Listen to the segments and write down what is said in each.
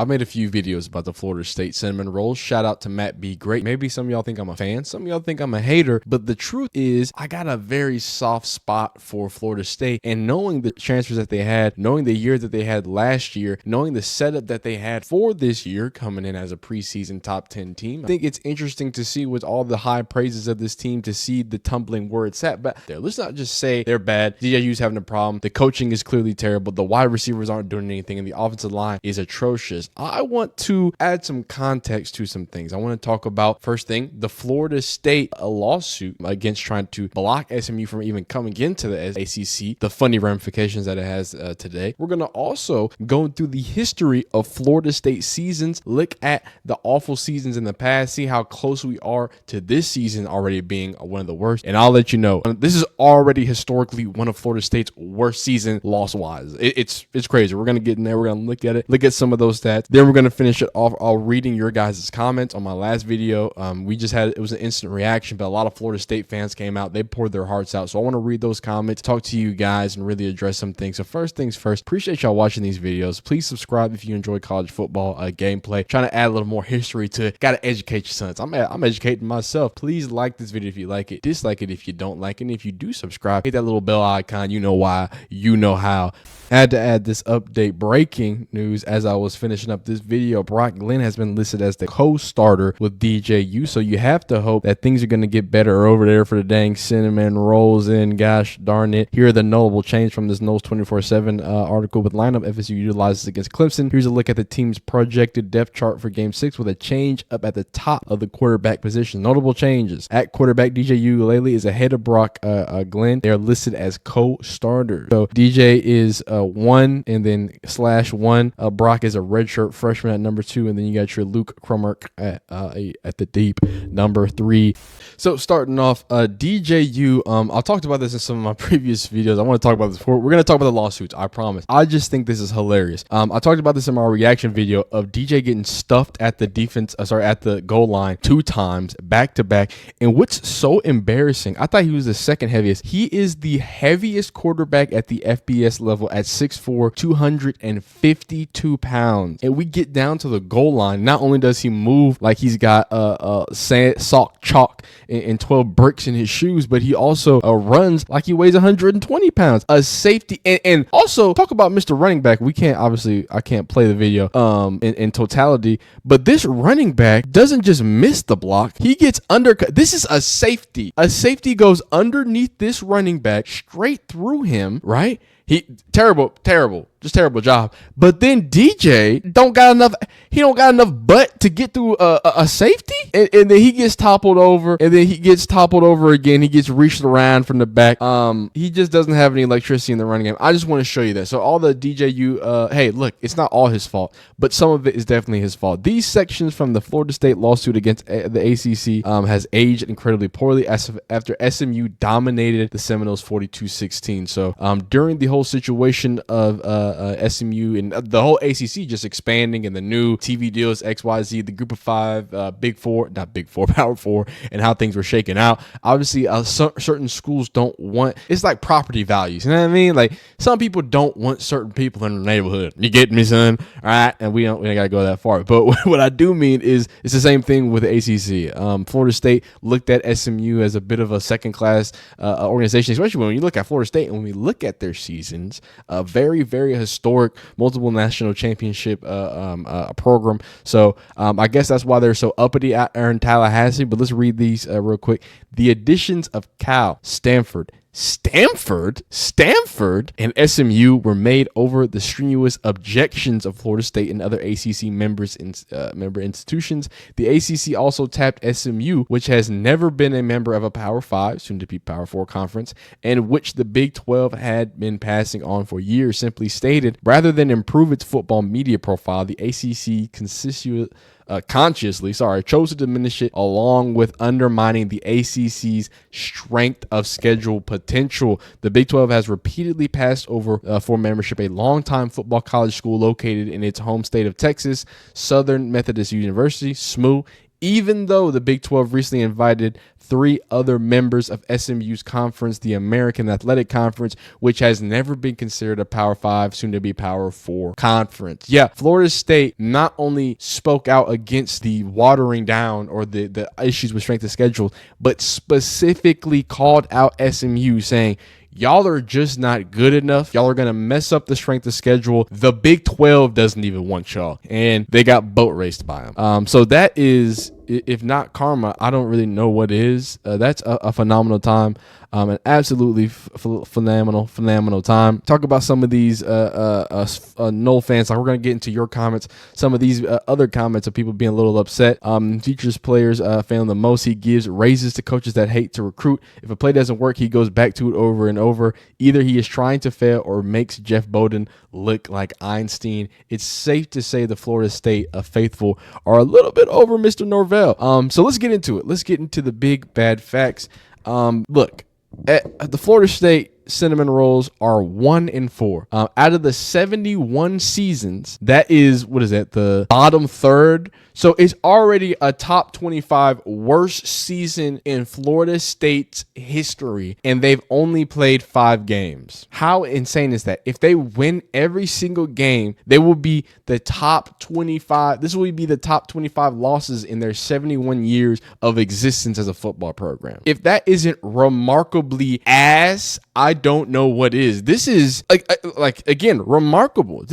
I've made a few videos about the Florida State cinnamon rolls. Shout out to Matt B. Great. Maybe some of y'all think I'm a fan. Some of y'all think I'm a hater. But the truth is, I got a very soft spot for Florida State. And knowing the transfers that they had, knowing the year that they had last year, knowing the setup that they had for this year, coming in as a preseason top 10 team, I think it's interesting to see with all the high praises of this team to see the tumbling where it's at. But let's not just say they're bad. DJU's having a problem. The coaching is clearly terrible. The wide receivers aren't doing anything, and the offensive line is atrocious. I want to add some context to some things. I want to talk about, first thing, the Florida State lawsuit against trying to block SMU from even coming into the ACC, the funny ramifications that it has today. We're going to also go through the history of Florida State seasons, look at the awful seasons in the past, see how close we are to this season already being one of the worst. And I'll let you know, this is already historically one of Florida State's worst season loss-wise. It's crazy. We're going to get in there. We're going to look at it, look at some of those stats. Then we're going to finish it off reading your guys' comments on my last video. We just had, it was an instant reaction, but a lot of Florida State fans came out. They poured their hearts out. So I want to read those comments, talk to you guys, and really address some things. So first things first, appreciate y'all watching these videos. Please subscribe if you enjoy college football gameplay. Trying to add a little more history to it. Got to educate your sons. I'm educating myself. Please like this video if you like it. Dislike it if you don't like it. And if you do subscribe, hit that little bell icon. You know why. You know how. I had to add this update. Breaking news as I was finishing up this video. Brock Glenn has been listed as the co-starter with DJU. So you have to hope that things are going to get better over there for the dang cinnamon rolls. And gosh darn it. Here are the notable change from this Noles 24/7 article with lineup FSU utilizes against Clemson. Here's a look at the team's projected depth chart for game 6 with a change up at the top of the quarterback position. Notable changes. At quarterback, DJ Ukulele is ahead of Brock Glenn. They are listed as co-starters. So DJ is 1 and then /1. Brock is a redshirt freshman at number 2, and then you got your Luke Cromark at the deep number 3. So starting off, DJU. I talked about this in some of my previous videos. I want to talk about this before. We're going to talk about the lawsuits. I promise. I just think this is hilarious. I talked about this in my reaction video of DJ getting stuffed at the at the goal line 2 times back to back. And what's so embarrassing, I thought he was the second heaviest. He is the heaviest quarterback at the FBS level at 6'4", 252 pounds. And we get down to the goal line. Not only does he move like he's got sand, salt, chalk, and 12 bricks in his shoes, but he also runs like he weighs 120 pounds. A safety, and also talk about Mr. Running Back. I can't play the video in totality, but this running back doesn't just miss the block. He gets undercut. This is a safety. A safety goes underneath this running back straight through him, right? Just terrible job. But then DJ don't got enough butt to get through a safety, and then he gets toppled over, and then he gets toppled over again. He gets reached around from the back. He just doesn't have any electricity in the running game. I just want to show you that. So all the DJU, hey, look, it's not all his fault, but some of it is definitely his fault. These sections from the Florida State lawsuit against the ACC has aged incredibly poorly after SMU dominated the Seminoles 42-16. So during the whole situation of SMU and the whole ACC just expanding and the new TV deals, XYZ, the group of 5, Power 4, and how things were shaking out. Obviously, certain schools don't want, it's like property values. You know what I mean? Like some people don't want certain people in the neighborhood. You get me, son? All right. And we ain't got to go that far. But what I do mean is it's the same thing with the ACC. Florida State looked at SMU as a bit of a second class organization, especially when you look at Florida State and when we look at their seasons, very, very historic, multiple national championship program. So I guess that's why they're so uppity out there in Tallahassee. But let's read these real quick. The additions of Cal, Stanford, and SMU were made over the strenuous objections of Florida State and other ACC member institutions. The ACC also tapped SMU, which has never been a member of a Power 5, soon to be Power 4 conference, and which the Big 12 had been passing on for years. Simply stated, rather than improve its football media profile, the ACC consciously chose to diminish it, along with undermining the ACC's strength of schedule potential. The Big 12 has repeatedly passed over for membership a longtime football college school located in its home state of Texas, Southern Methodist University, SMU, even though the Big 12 recently invited 3 other members of SMU's conference, the American Athletic Conference, which has never been considered a Power 5, soon to be Power 4 conference. Yeah, Florida State not only spoke out against the watering down or the issues with strength of schedule, but specifically called out SMU, saying, y'all are just not good enough. Y'all are going to mess up the strength of schedule. The Big 12 doesn't even want y'all. And they got boat raced by them. So that is, if not karma, I don't really know what is. That's a phenomenal time. An absolutely phenomenal time. Talk about some of these Nole fans. Like, we're going to get into your comments. Some of these other comments of people being a little upset. Features players failing the most. He gives raises to coaches that hate to recruit. If a play doesn't work, he goes back to it over and over. Either he is trying to fail or makes Jeff Bowden look like Einstein. It's safe to say the Florida State faithful are a little bit over Mr. Norvell. So let's get into it. Let's get into the big bad facts. Look, the Florida State Cinnamon Rolls are 1-4. Out of the 71 seasons, that is, what is that, the bottom third? So it's already a top 25 worst season in Florida State's history, and they've only played 5 games. How insane is that? If they win every single game, they will be the top 25. This will be the top 25 losses in their 71 years of existence as a football program. If that isn't remarkably ass, I don't know what is. This is like again, remarkable.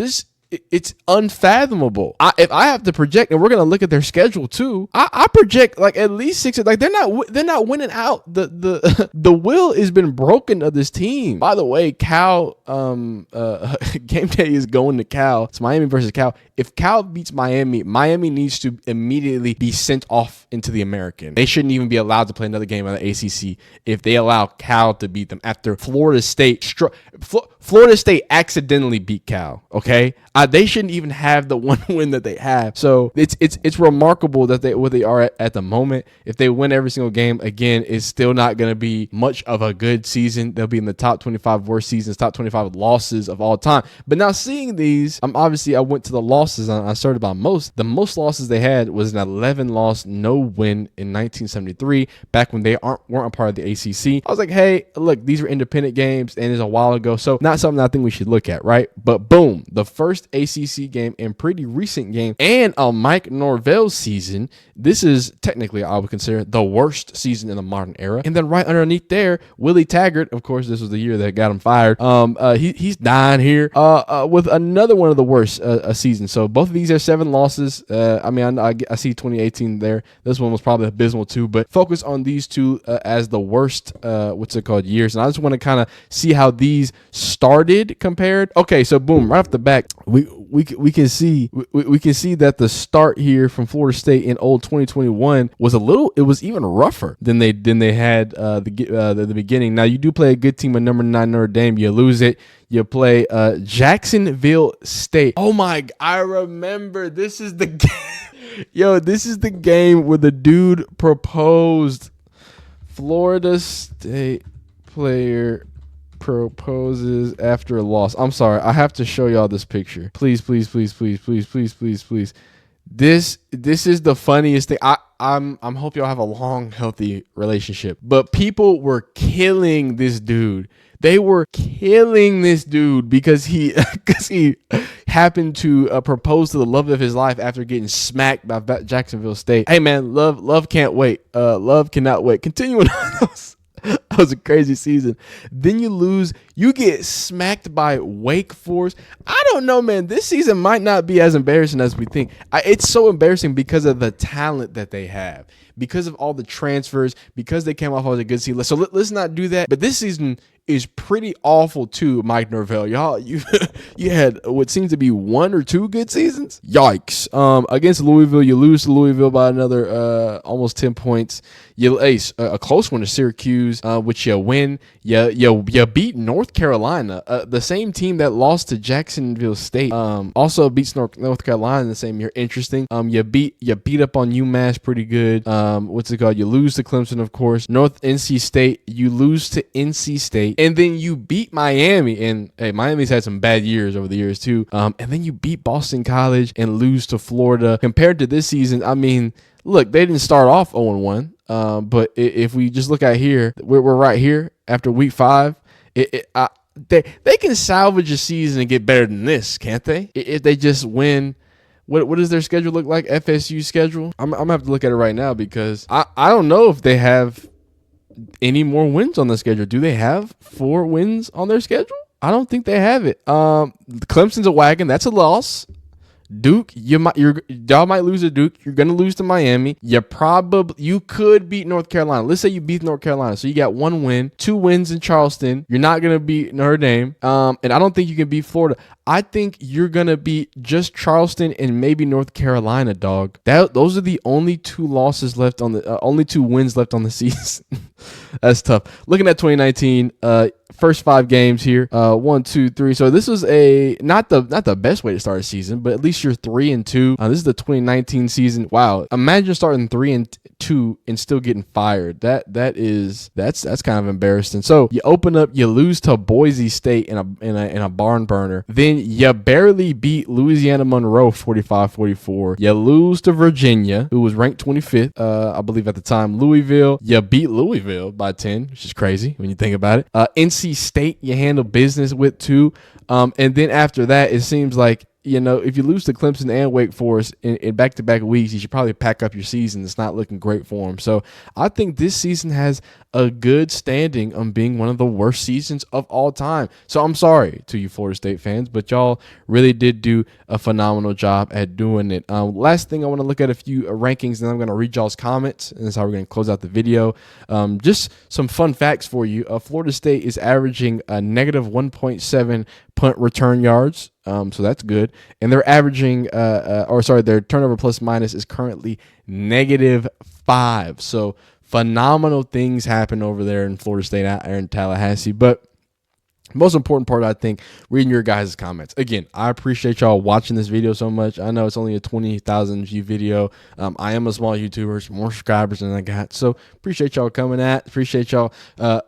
It's unfathomable. If I have to project, and we're gonna look at their schedule too, I project like at least 6. Like they're not winning out. The will has been broken of this team. By the way, Cal game day is going to Cal. It's Miami versus Cal. If Cal beats Miami, Miami needs to immediately be sent off into the American. They shouldn't even be allowed to play another game on the ACC if they allow Cal to beat them after Florida State. Florida State accidentally beat Cal. Okay, they shouldn't even have the one win that they have. So it's remarkable that what they are at the moment. If they win every single game, again, it's still not going to be much of a good season. They'll be in the top 25 worst seasons, top 25 losses of all time. But now seeing these, obviously I went to the losses. I started by most. The most losses they had was an 11-loss no win in 1973, back when they weren't a part of the ACC. I was like, hey, look, these are independent games, and it's a while ago, so not something I think we should look at, right? But boom, the first ACC game and pretty recent game, and a Mike Norvell season. This is technically, I would consider, the worst season in the modern era. And then right underneath there, Willie Taggart, of course, this was the year that got him fired. He's dying here with another one of the worst seasons. So both of these are 7 losses. I see 2018 there. This one was probably abysmal too, but focus on these two as the worst, years. And I just want to kind of see how these started compared. Okay, so boom, right off the back, we can see that the start here from Florida State in old 2021 was it was even rougher than they had the beginning. Now you do play a good team at number 9 Notre Dame, you lose it. You play Jacksonville State. Oh my, I remember. This is the game. Yo, this is the game where the dude proposed. Florida State player proposes after a loss. I'm sorry, I have to show y'all this picture. Please. This is the funniest thing. I'm hope y'all have a long, healthy relationship. But people were killing this dude. They were killing this dude because he happened to propose to the love of his life after getting smacked by Jacksonville State. Hey man, love can't wait. Love cannot wait. Continuing on. That was a crazy season. Then you lose. You get smacked by Wake Forest. I don't know, man. This season might not be as embarrassing as we think. It's so embarrassing because of the talent that they have, because of all the transfers, because they came off of a good season. So let's not do that. But this season is pretty awful too, Mike Norvell. Y'all, you had what seems to be 1 or 2 good seasons. Yikes. Against Louisville, you lose to Louisville by another almost 10 points. You ace a close one to Syracuse, which you win. You beat North Carolina, the same team that lost to Jacksonville State. Also beats North Carolina in the same year. Interesting. You beat up on UMass pretty good. You lose to Clemson, of course. North NC State. You lose to NC State. And then you beat Miami, and hey, Miami's had some bad years over the years too. And then you beat Boston College and lose to Florida. Compared to this season, I mean, look, they didn't start off 0-1. But if we just look at here, we're right here after week 5. They can salvage a season and get better than this, can't they? If they just win. What does their schedule look like? FSU schedule? I'm gonna have to look at it right now because I don't know if they have any more wins on the schedule. Do they have 4 wins on their schedule? I don't think they have it. Clemson's a wagon. That's a loss. Duke, y'all might lose to Duke. You're gonna lose to Miami. You could beat North Carolina. Let's say you beat North Carolina, so you got 1 win, 2 wins in Charleston. You're not gonna beat Notre Dame, and I don't think you can beat Florida. I think you're gonna beat just Charleston and maybe North Carolina, dog. Those are the only 2 losses left on the only 2 wins left on the season. That's tough. Looking at 2019, first 5 games here, 1, 2, 3. So this was not the best way to start a season, but at least you're 3-2. This is the 2019 season. Wow, imagine starting 3-2 and still getting fired. That's kind of embarrassing. So you open up, you lose to Boise State in a barn burner. Then you barely beat Louisiana Monroe 45-44. You lose to Virginia, who was ranked 25th, I believe at the time. Louisville, you beat Louisville by 10, which is crazy when you think about it. NC State, you handle business with 2. And then after that, it seems like, if you lose to Clemson and Wake Forest in back-to-back weeks, you should probably pack up your season. It's not looking great for them. So I think this season has a good standing on being one of the worst seasons of all time. So I'm sorry to you Florida State fans, but y'all really did do a phenomenal job at doing it. Last thing, I want to look at a few rankings, and I'm going to read y'all's comments, and that's how we're going to close out the video. Just some fun facts for you. Florida State is averaging a negative 1.7 punt return yards. So that's good. And they're averaging, their turnover plus minus is currently -5. So phenomenal things happen over there in Florida State, out there in Tallahassee. But most important part, I think, reading your guys' comments. Again, I appreciate y'all watching this video so much. I know it's only a 20,000 view video. I am a small YouTuber, more subscribers than I got. So appreciate y'all coming at. Appreciate y'all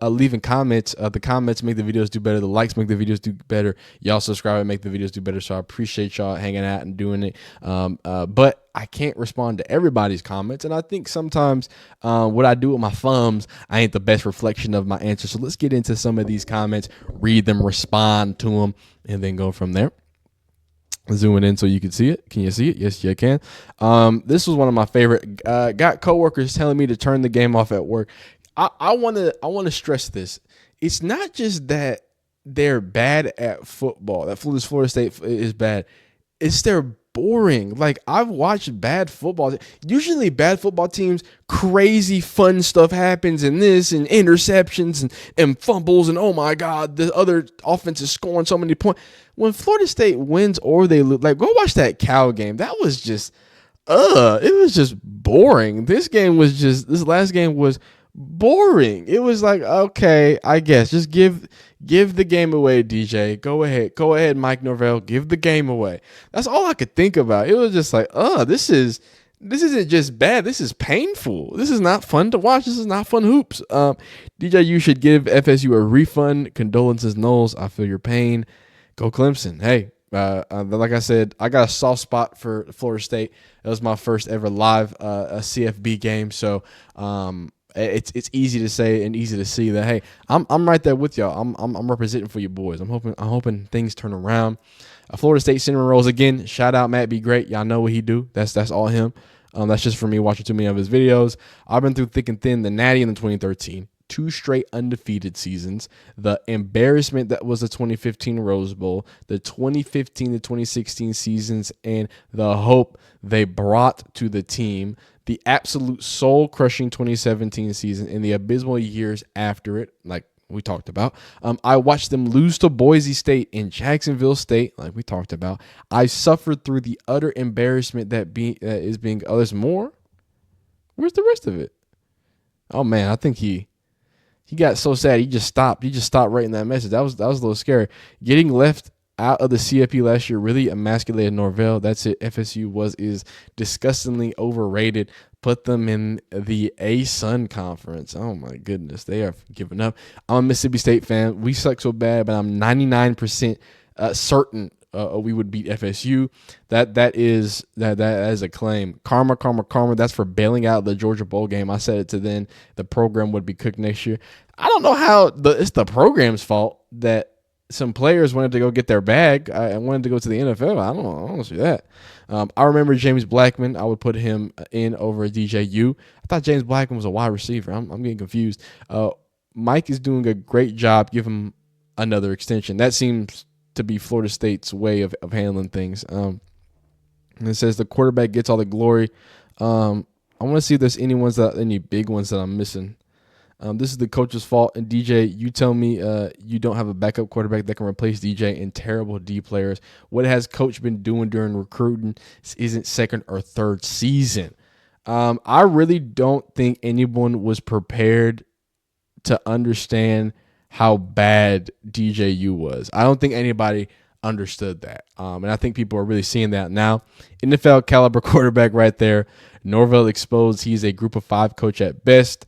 leaving comments. The comments make the videos do better. The likes make the videos do better. Y'all subscribe and make the videos do better. So I appreciate y'all hanging out and doing it. But I can't respond to everybody's comments, and I think sometimes what I do with my thumbs, I ain't the best reflection of my answer. So let's get into some of these comments, read them, respond to them, and then go from there. Zooming in so you can see it. Can you see it? Yes, you can. This was one of my favorite. Got coworkers telling me to turn the game off at work. I want to stress this. It's not just that they're bad at football. That Florida State is bad. It's their boring. Like, I've watched bad football. Usually bad football teams, crazy fun stuff happens and this and interceptions and fumbles and oh my God, the other offense is scoring so many points. When Florida State wins or they lose, like, go watch that Cal game. That was just, it was just boring. This last game was boring. It was like, okay, I guess just give the game away, DJ. Go ahead, Mike Norvell. Give the game away. That's all I could think about. It was just like, this isn't just bad. This is painful. This is not fun to watch. This is not fun hoops. DJ, you should give FSU a refund. Condolences, Knowles. I feel your pain. Go Clemson. Hey, like I said, I got a soft spot for Florida State. It was my first ever live a CFB game. So, it's easy to say and easy to see that, hey, I'm right there with y'all. I'm representing for you boys. I'm hoping things turn around. Florida State cinnamon rolls again. Shout out Matt Be Great. Y'all know what he do. That's all him. That's just for me watching too many of his videos. I've been through thick and thin. The Natty in the 2013, 2 straight undefeated seasons, the embarrassment that was the 2015 Rose Bowl, the 2015 to 2016 seasons, and the hope they brought to the team, the absolute soul-crushing 2017 season, and the abysmal years after it, like we talked about. I watched them lose to Boise State in Jacksonville State, like we talked about. I suffered through the utter embarrassment that is being. Oh, there's more? Where's the rest of it? Oh, man, I think he got so sad he just stopped. He just stopped writing that message. That was a little scary. Getting left out of the CFP last year really emasculated Norvell. That's it. FSU is disgustingly overrated. Put them in the ASUN conference. Oh my goodness, they are giving up. I'm a Mississippi State fan. We suck so bad, but I'm 99% certain we would beat FSU. That is a claim. Karma, karma, karma. That's for bailing out the Georgia bowl game. I said it to then. The program would be cooked next year. I don't know how it's the program's fault that some players wanted to go get their bag and wanted to go to the NFL. I don't see that. I remember James Blackman. I would put him in over DJU. I thought James Blackman was a wide receiver. I'm getting confused. Mike is doing a great job. Give him another extension. That seems to be Florida State's way of handling things. And it says the quarterback gets all the glory. I want to see if there's any big ones that I'm missing. This is the coach's fault. And DJ, you tell me you don't have a backup quarterback that can replace DJ and terrible D players. What has coach been doing during recruiting? This isn't second or third season. I really don't think anyone was prepared to understand how bad DJU was. I don't think anybody understood that. And I think people are really seeing that now. NFL caliber quarterback right there. Norvell exposed. He's a group of 5 coach at best.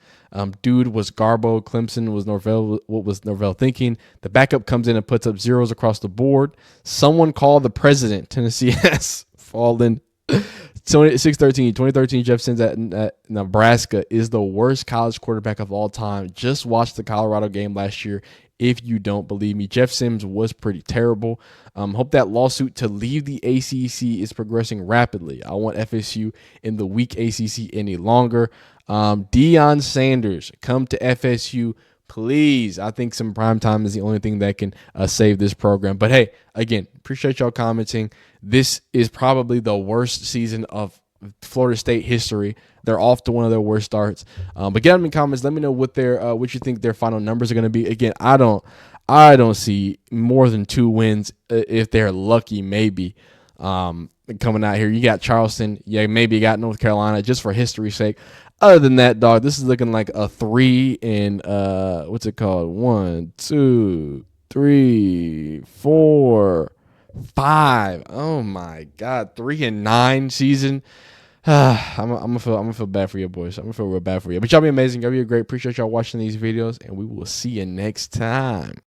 Dude was Garbo. Clemson was Norvell. What was Norvell thinking? The backup comes in and puts up zeros across the board. Someone called the president. Tennessee has fallen. 2013 Jeff Sims at Nebraska is the worst college quarterback of all time. Just watch the Colorado game last year if you don't believe me. Jeff Sims was pretty terrible. Hope that lawsuit to leave the ACC is progressing rapidly. I want FSU in the weak ACC any longer. Deion Sanders, come to FSU, please. I think some primetime is the only thing that can save this program. But hey, again, appreciate y'all commenting. This is probably the worst season of Florida State history. They're off to one of their worst starts. But get them in comments. Let me know what you think their final numbers are going to be. Again, I don't see more than 2 wins if they're lucky, maybe. Coming out here, you got Charleston. Yeah, maybe you got North Carolina, just for history's sake. Other than that, dog, this is looking like a 3 and what's it called? 1, 2, 3, 4, 5. Oh my God, 3-9 season. I'm gonna feel bad for you, boys. I'm gonna feel real bad for you. But y'all be amazing. Y'all be great. Appreciate y'all watching these videos, and we will see you next time.